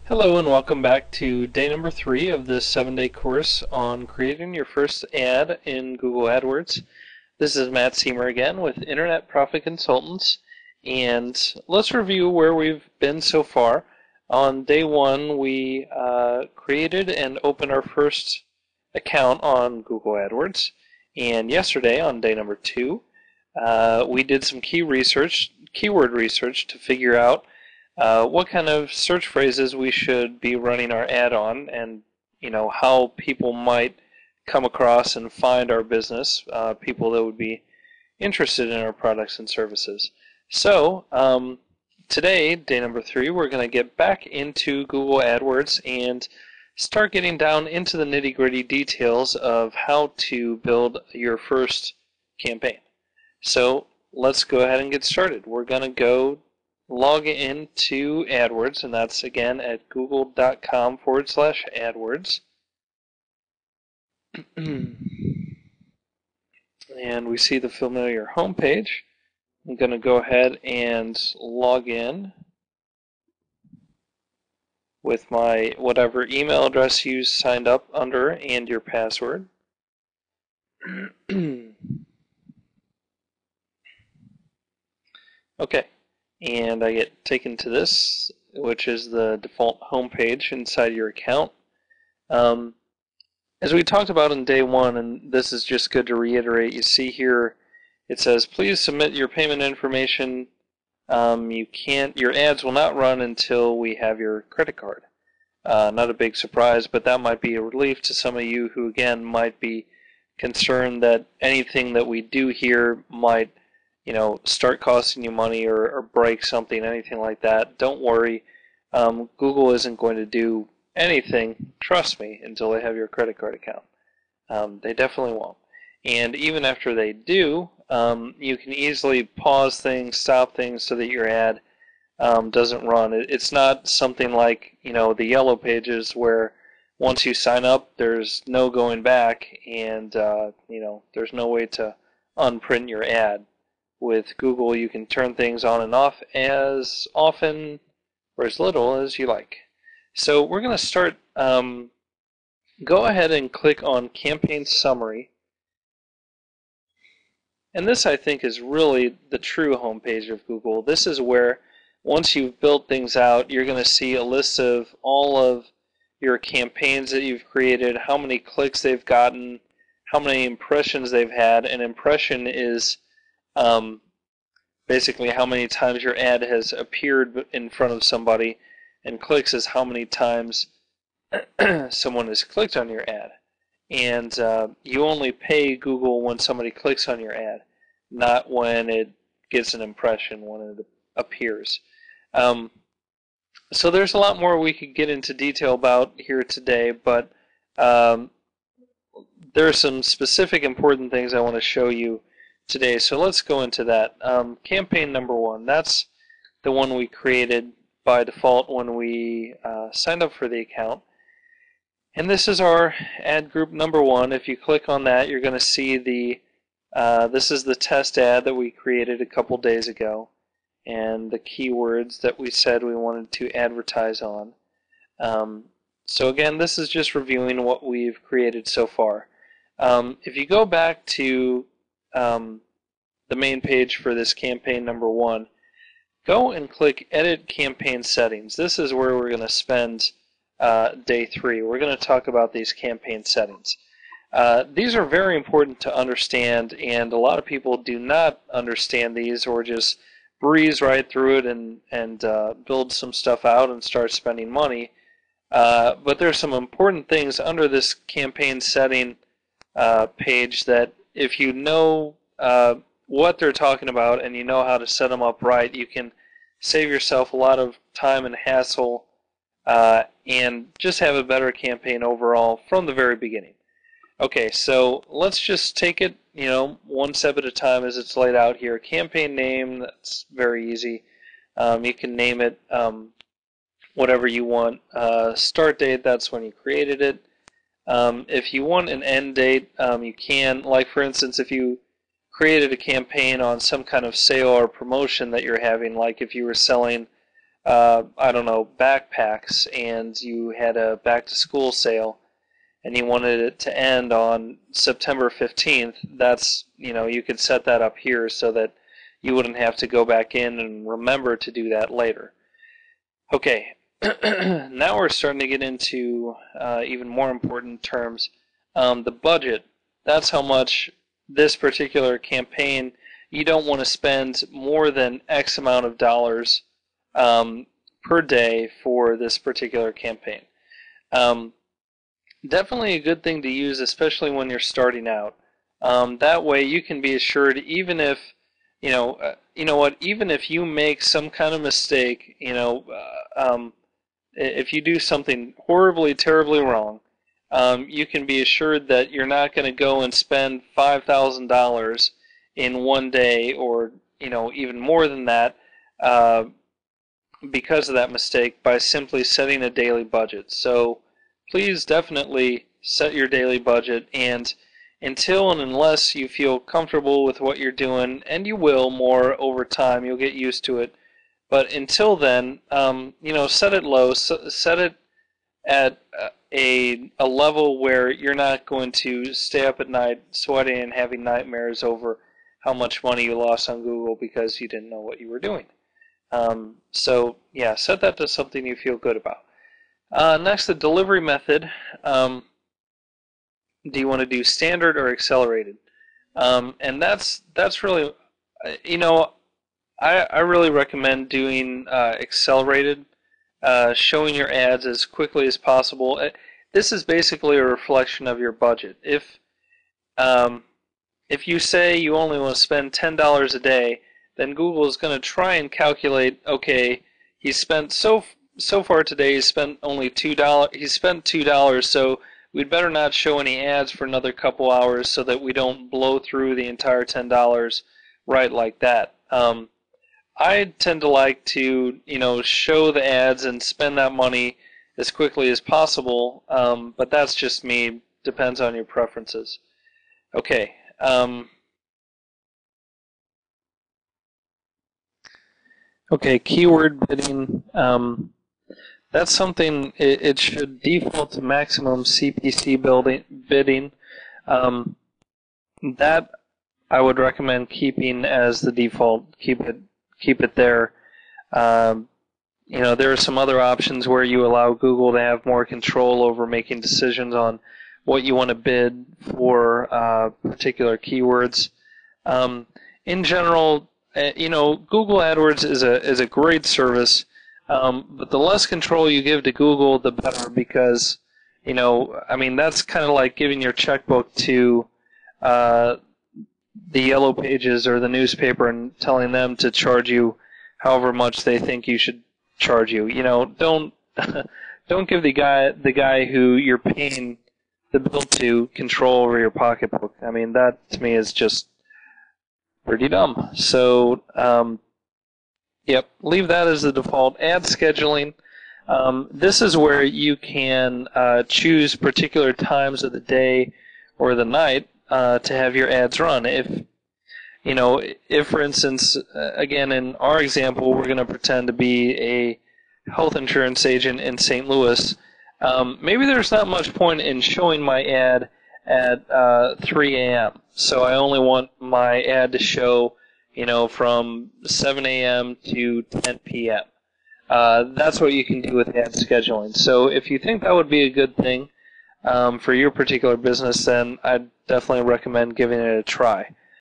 Hello and welcome back to day number 3 of this 7-day course on creating your first ad in Google AdWords. This is Matt Seymour again with Internet Profit Consultants, and let's review where we've been so far. On day 1 we created and opened our first account on Google AdWords, and yesterday on day number 2 we did some keyword research to figure out what kind of search phrases we should be running our ad on, and how people might come across and find our business, people that would be interested in our products and services. So today, day number 3, we're going to get back into Google AdWords and start getting down into the nitty-gritty details of how to build your first campaign. So let's go ahead and get started. We're going to go log into AdWords, and that's again at google.com/AdWords. And we see the familiar home page. I'm going to go ahead and log in with my whatever email address you signed up under and your password. Okay. And I get taken to this, which is the default home page inside your account. As we talked about in day 1, and this is just good to reiterate, you see here it says, please submit your payment information. Your ads will not run until we have your credit card. Not a big surprise, but that might be a relief to some of you who, again, might be concerned that anything that we do here might start costing you money or break something, anything like that. Don't worry. Google isn't going to do anything, trust me, until they have your credit card account. They definitely won't. And even after they do, you can easily pause things, stop things so that your ad doesn't run. It's not something like the yellow pages where once you sign up, there's no going back, and there's no way to unprint your ad. With Google, you can turn things on and off as often or as little as you like. So we're going to start. Go ahead and click on Campaign Summary. And this, I think, is really the true homepage of Google. This is where, once you've built things out, you're going to see a list of all of your campaigns that you've created, how many clicks they've gotten, how many impressions they've had. An impression is basically how many times your ad has appeared in front of somebody, and clicks is how many times someone has clicked on your ad. And you only pay Google when somebody clicks on your ad, not when it gets an impression, when it appears. So there's a lot more we could get into detail about here today, but there are some specific important things I want to show you today, so let's go into that. Campaign number 1, that's the one we created by default when we signed up for the account. And this is our ad group number 1. If you click on that, you're going to see this is the test ad that we created a couple days ago, and the keywords that we said we wanted to advertise on. So again, this is just reviewing what we've created so far. If you go back to the main page for this campaign number 1, go and click Edit Campaign Settings. This is where we're going to spend day 3. We're going to talk about these campaign settings. These are very important to understand, and a lot of people do not understand these or just breeze right through it and build some stuff out and start spending money. But there's some important things under this campaign setting page that if you know what they're talking about and you know how to set them up right, you can save yourself a lot of time and hassle and just have a better campaign overall from the very beginning. Okay, so let's just take it one step at a time as it's laid out here. Campaign name, that's very easy. You can name it whatever you want. Start date, that's when you created it. If you want an end date, you can. Like, for instance, if you created a campaign on some kind of sale or promotion that you're having, like if you were selling I don't know, backpacks, and you had a back-to-school sale, and you wanted it to end on September 15th, you could set that up here so that you wouldn't have to go back in and remember to do that later. Okay, now we're starting to get into even more important terms. The budget, that's how much this particular campaign, you don't want to spend more than X amount of dollars per day for this particular campaign. Definitely a good thing to use, especially when you're starting out. That way you can be assured, even if, even if you make some kind of mistake, if you do something horribly, terribly wrong, you can be assured that you're not going to go and spend $5,000 in one day, or even more than that, because of that mistake, by simply setting a daily budget. So please definitely set your daily budget, and until and unless you feel comfortable with what you're doing, and you will more over time, you'll get used to it. But until then, set it low, set it at a level where you're not going to stay up at night sweating and having nightmares over how much money you lost on Google because you didn't know what you were doing. So yeah, set that to something you feel good about. Next, the delivery method. Do you want to do standard or accelerated? And that's really, I really recommend doing accelerated, showing your ads as quickly as possible. This is basically a reflection of your budget. If you say you only want to spend $10 a day, then Google is going to try and calculate, okay, he spent so far today, he spent only $2. He spent $2, so we'd better not show any ads for another couple hours so that we don't blow through the entire $10 right like that. I tend to like to, show the ads and spend that money as quickly as possible, but that's just me. Depends on your preferences. Okay. Okay, keyword bidding. That's something, it should default to maximum CPC bidding. That I would recommend keeping as the default. Keep it there. There are some other options where you allow Google to have more control over making decisions on what you want to bid for particular keywords. In general, Google Adwords is a great service, but the less control you give to Google, the better, because that's kind of like giving your checkbook to the Yellow Pages or the newspaper and telling them to charge you however much they think you should charge you. Don't don't give the guy who you're paying the bill to control over your pocketbook. That to me is just pretty dumb. So yep, leave that as the default. Ad scheduling. This is where you can choose particular times of the day or the night to have your ads run. If for instance, again in our example, we're going to pretend to be a health insurance agent in St. Louis, maybe there's not much point in showing my ad at 3 a.m. So I only want my ad to show, from 7 a.m. to 10 p.m. That's what you can do with ad scheduling. So if you think that would be a good thing for your particular business, then I'd definitely recommend giving it a try.